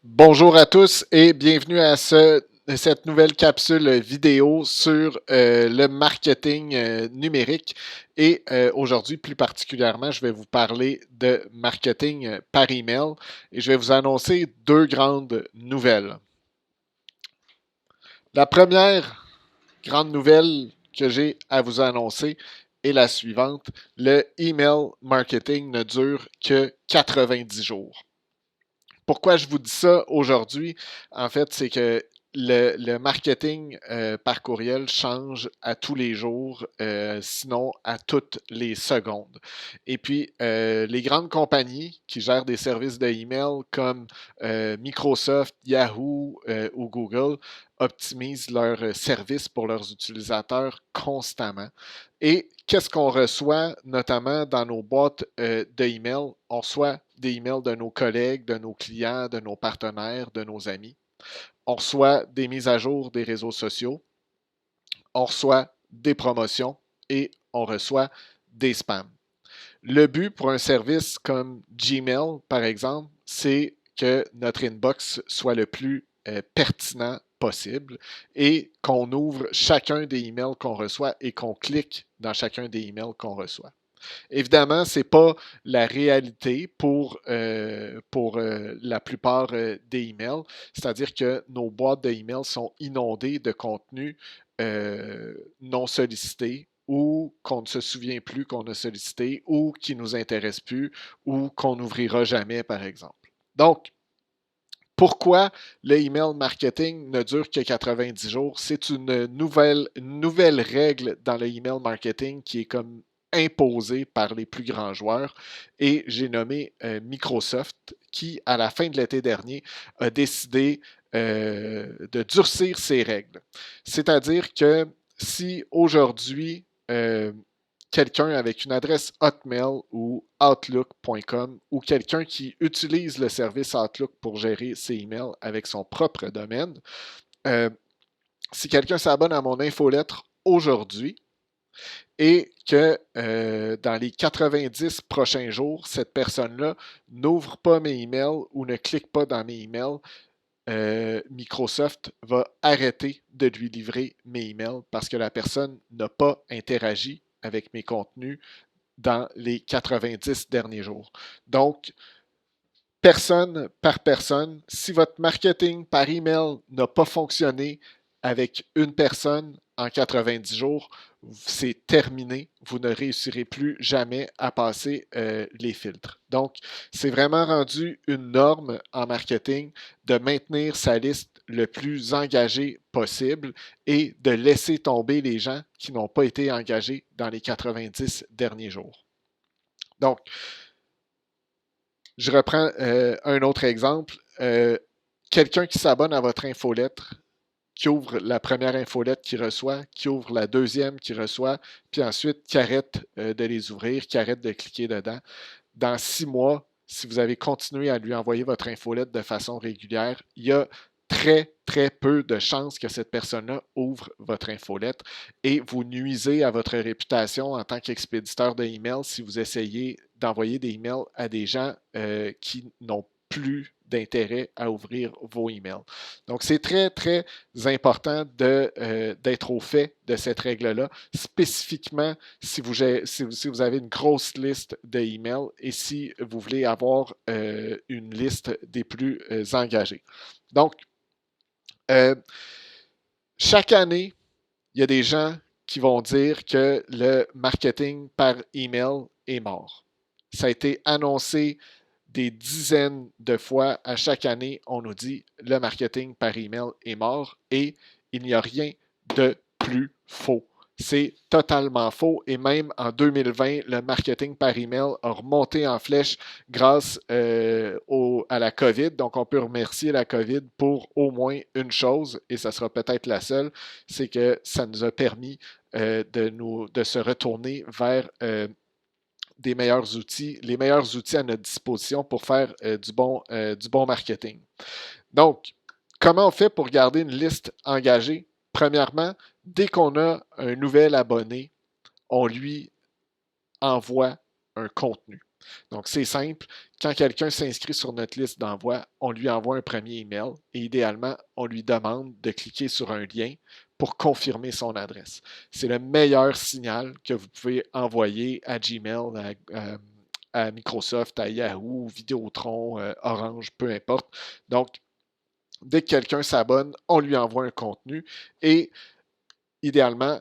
Bonjour à tous et bienvenue à cette nouvelle capsule vidéo sur le marketing numérique. Et aujourd'hui, plus particulièrement, je vais vous parler de marketing par email et je vais vous annoncer deux grandes nouvelles. La première grande nouvelle que j'ai à vous annoncer est la suivante. Le email marketing ne dure que 90 jours. Pourquoi je vous dis ça aujourd'hui? En fait, c'est que le marketing par courriel change à tous les jours, sinon à toutes les secondes. Et puis, les grandes compagnies qui gèrent des services de email comme Microsoft, Yahoo ou Google optimisent leurs services pour leurs utilisateurs constamment. Et qu'est-ce qu'on reçoit, notamment dans nos boîtes d'email? On reçoit des emails de nos collègues, de nos clients, de nos partenaires, de nos amis. On reçoit des mises à jour des réseaux sociaux. On reçoit des promotions et on reçoit des spams. Le but pour un service comme Gmail, par exemple, c'est que notre inbox soit le plus pertinent possible et qu'on ouvre chacun des emails qu'on reçoit et qu'on clique dans chacun des emails qu'on reçoit. Évidemment, ce n'est pas la réalité pour la plupart des emails, c'est-à-dire que nos boîtes de emails sont inondées de contenu non sollicité ou qu'on ne se souvient plus qu'on a sollicité ou qui ne nous intéresse plus ou qu'on n'ouvrira jamais, par exemple. Donc, pourquoi le email marketing ne dure que 90 jours? C'est une nouvelle règle dans le email marketing qui est comme imposée par les plus grands joueurs. Et j'ai nommé Microsoft qui, à la fin de l'été dernier, a décidé de durcir ces règles. C'est-à-dire que si aujourd'hui, quelqu'un avec une adresse Hotmail ou Outlook.com ou quelqu'un qui utilise le service Outlook pour gérer ses emails avec son propre domaine, euh, si quelqu'un s'abonne à mon infolettre aujourd'hui et que dans les 90 prochains jours, cette personne-là n'ouvre pas mes emails ou ne clique pas dans mes emails, Microsoft va arrêter de lui livrer mes emails parce que la personne n'a pas interagi avec mes contenus dans les 90 derniers jours. Donc, personne par personne, si votre marketing par email n'a pas fonctionné avec une personne en 90 jours, c'est terminé. Vous ne réussirez plus jamais à passer les filtres. Donc, c'est vraiment rendu une norme en marketing de maintenir sa liste le plus engagée possible et de laisser tomber les gens qui n'ont pas été engagés dans les 90 derniers jours. Donc, je reprends un autre exemple. Quelqu'un qui s'abonne à votre infolettre, qui ouvre la première infolettre qu'il reçoit, qui ouvre la deuxième qu'il reçoit, puis ensuite qui arrête de les ouvrir, qui arrête de cliquer dedans. Dans 6 mois, si vous avez continué à lui envoyer votre infolette de façon régulière, il y a très, très peu de chances que cette personne-là ouvre votre infolettre et vous nuisez à votre réputation en tant qu'expéditeur de emails si vous essayez d'envoyer des emails à des gens qui n'ont plus d'intérêt à ouvrir vos emails. Donc, c'est très, très important d'être au fait de cette règle-là, spécifiquement si vous avez une grosse liste d'emails et si vous voulez avoir une liste des plus engagés. Donc, euh, chaque année, il y a des gens qui vont dire que le marketing par email est mort. Ça a été annoncé des dizaines de fois à chaque année. On nous dit le marketing par email est mort et il n'y a rien de plus faux. C'est totalement faux et même en 2020, le marketing par email a remonté en flèche grâce à la COVID. Donc, on peut remercier la COVID pour au moins une chose et ça sera peut-être la seule, c'est que ça nous a permis de se retourner vers des meilleurs outils, les meilleurs outils à notre disposition pour faire du bon marketing. Donc, comment on fait pour garder une liste engagée? Premièrement, dès qu'on a un nouvel abonné, on lui envoie un contenu. Donc, c'est simple. Quand quelqu'un s'inscrit sur notre liste d'envoi, on lui envoie un premier email et idéalement, on lui demande de cliquer sur un lien pour confirmer son adresse. C'est le meilleur signal que vous pouvez envoyer à Gmail, à Microsoft, à Yahoo, Vidéotron, Orange, peu importe. Donc, dès que quelqu'un s'abonne, on lui envoie un contenu et idéalement,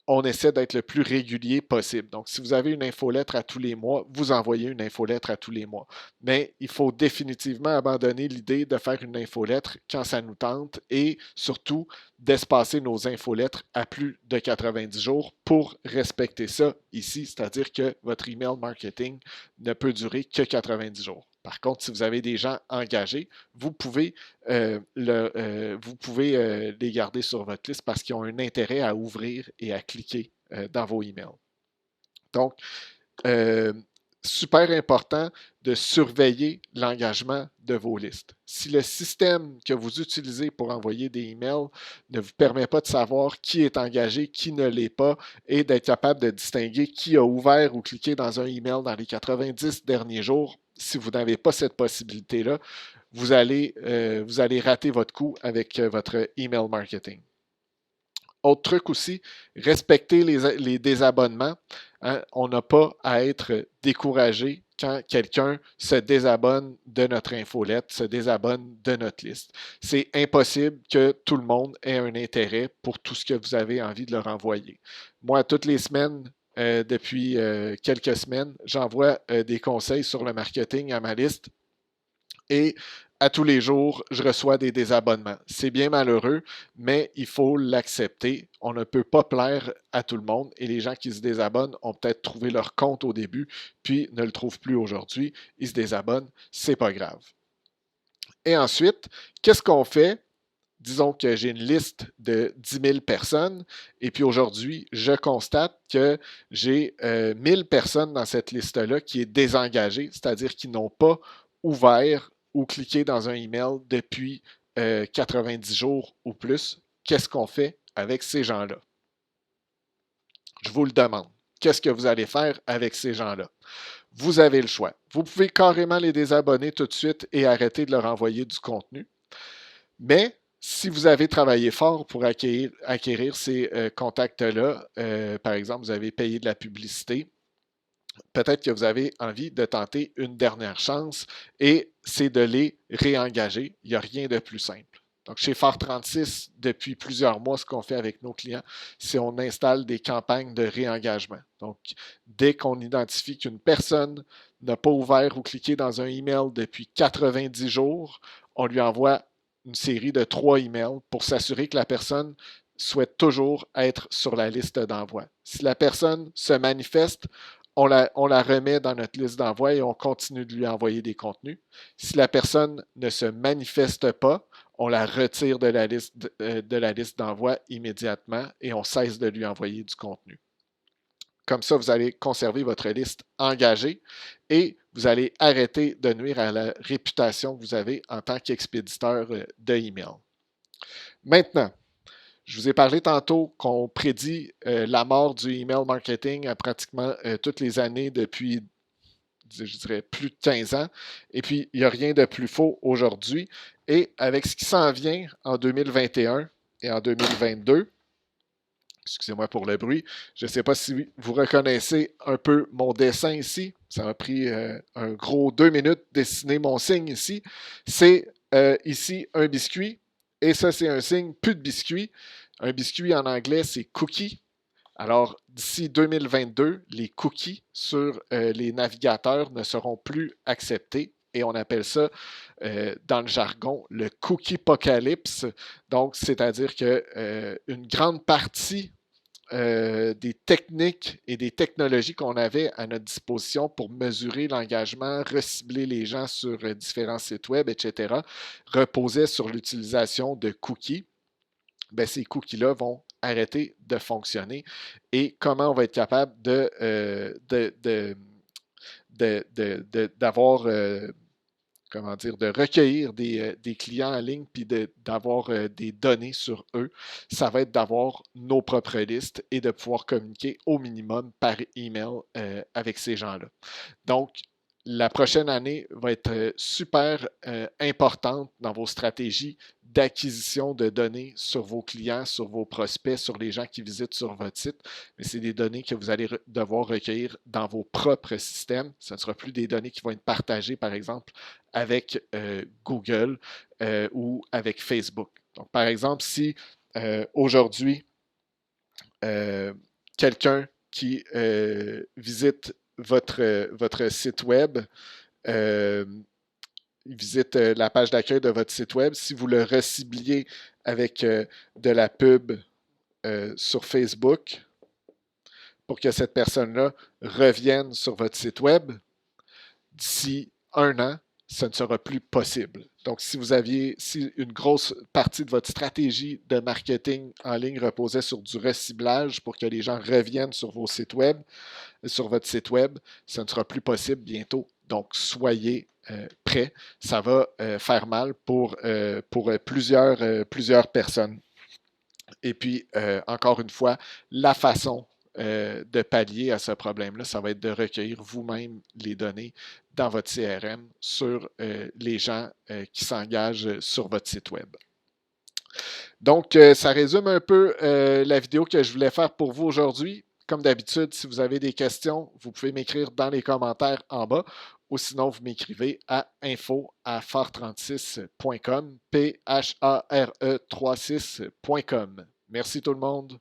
on essaie d'être le plus régulier possible. Donc, si vous avez une infolettre à tous les mois, vous envoyez une infolettre à tous les mois. Mais il faut définitivement abandonner l'idée de faire une infolettre quand ça nous tente et surtout d'espacer nos infolettres à plus de 90 jours pour respecter ça ici, c'est-à-dire que votre email marketing ne peut durer que 90 jours. Par contre, si vous avez des gens engagés, vous pouvez les garder sur votre liste parce qu'ils ont un intérêt à ouvrir et à cliquer dans vos emails. Donc, euh, super important de surveiller l'engagement de vos listes. Si le système que vous utilisez pour envoyer des emails ne vous permet pas de savoir qui est engagé, qui ne l'est pas, et d'être capable de distinguer qui a ouvert ou cliqué dans un email dans les 90 derniers jours, si vous n'avez pas cette possibilité-là, vous allez rater votre coup avec votre email marketing. Autre truc aussi, respecter les désabonnements. Hein, on n'a pas à être découragé quand quelqu'un se désabonne de notre infolette, se désabonne de notre liste. C'est impossible que tout le monde ait un intérêt pour tout ce que vous avez envie de leur envoyer. Moi, toutes les semaines, depuis quelques semaines, j'envoie des conseils sur le marketing à ma liste et à tous les jours, je reçois des désabonnements. C'est bien malheureux, mais il faut l'accepter. On ne peut pas plaire à tout le monde et les gens qui se désabonnent ont peut-être trouvé leur compte au début, puis ne le trouvent plus aujourd'hui. Ils se désabonnent, c'est pas grave. Et ensuite, qu'est-ce qu'on fait? Disons que j'ai une liste de 10 000 personnes et puis aujourd'hui, je constate que j'ai 1000 personnes dans cette liste-là qui est désengagée, c'est-à-dire qui n'ont pas ouvert ou cliqué dans un email depuis 90 jours ou plus. Qu'est-ce qu'on fait avec ces gens-là? Je vous le demande. Qu'est-ce que vous allez faire avec ces gens-là? Vous avez le choix. Vous pouvez carrément les désabonner tout de suite et arrêter de leur envoyer du contenu. Mais si vous avez travaillé fort pour acquérir ces contacts-là, par exemple, vous avez payé de la publicité, peut-être que vous avez envie de tenter une dernière chance et c'est de les réengager. Il n'y a rien de plus simple. Donc, chez Fort36, depuis plusieurs mois, ce qu'on fait avec nos clients, c'est on installe des campagnes de réengagement. Donc, dès qu'on identifie qu'une personne n'a pas ouvert ou cliqué dans un email depuis 90 jours, on lui envoie une série de 3 emails pour s'assurer que la personne souhaite toujours être sur la liste d'envoi. Si la personne se manifeste, on la remet dans notre liste d'envoi et on continue de lui envoyer des contenus. Si la personne ne se manifeste pas, on la retire de la liste d'envoi immédiatement et on cesse de lui envoyer du contenu. Comme ça, vous allez conserver votre liste engagée et vous allez arrêter de nuire à la réputation que vous avez en tant qu'expéditeur de email. Maintenant, je vous ai parlé tantôt qu'on prédit la mort du email marketing à pratiquement toutes les années depuis, je dirais, plus de 15 ans. Et puis, il n'y a rien de plus faux aujourd'hui. Et avec ce qui s'en vient en 2021 et en 2022, excusez-moi pour le bruit, je ne sais pas si vous reconnaissez un peu mon dessin ici. Ça m'a pris un gros 2 minutes de dessiner mon signe ici. C'est ici un biscuit. Et ça, c'est un signe plus de biscuit. Un biscuit en anglais, c'est cookie. Alors, d'ici 2022, les cookies sur les navigateurs ne seront plus acceptés. Et on appelle ça, dans le jargon, le cookie apocalypse. Donc, c'est-à-dire qu'une grande partie des techniques et des technologies qu'on avait à notre disposition pour mesurer l'engagement, recibler les gens sur différents sites web, etc., reposaient sur l'utilisation de cookies. Ben, ces cookies-là vont arrêter de fonctionner. Et comment on va être capable d'avoir comment dire, de recueillir des clients en ligne puis d'avoir des données sur eux, ça va être d'avoir nos propres listes et de pouvoir communiquer au minimum par email avec ces gens-là. Donc, la prochaine année va être super importante dans vos stratégies d'acquisition de données sur vos clients, sur vos prospects, sur les gens qui visitent sur votre site. Mais c'est des données que vous allez devoir recueillir dans vos propres systèmes. Ce ne sera plus des données qui vont être partagées, par exemple, avec Google ou avec Facebook. Donc, par exemple, si aujourd'hui, quelqu'un qui visite votre site web, euh, visite la page d'accueil de votre site web, si vous le recibliez avec de la pub sur Facebook pour que cette personne-là revienne sur votre site web, d'ici un an, ce ne sera plus possible. Donc, si une grosse partie de votre stratégie de marketing en ligne reposait sur du reciblage pour que les gens reviennent sur vos sites web, sur votre site web, ce ne sera plus possible bientôt. Donc, soyez prêts. Ça va faire mal pour plusieurs personnes. Et puis, encore une fois, la façon de pallier à ce problème-là, ça va être de recueillir vous-même les données dans votre CRM sur les gens qui s'engagent sur votre site web. Donc, ça résume un peu la vidéo que je voulais faire pour vous aujourd'hui. Comme d'habitude, si vous avez des questions, vous pouvez m'écrire dans les commentaires en bas ou sinon vous m'écrivez à info@phare36.com, phare36.com. Merci tout le monde.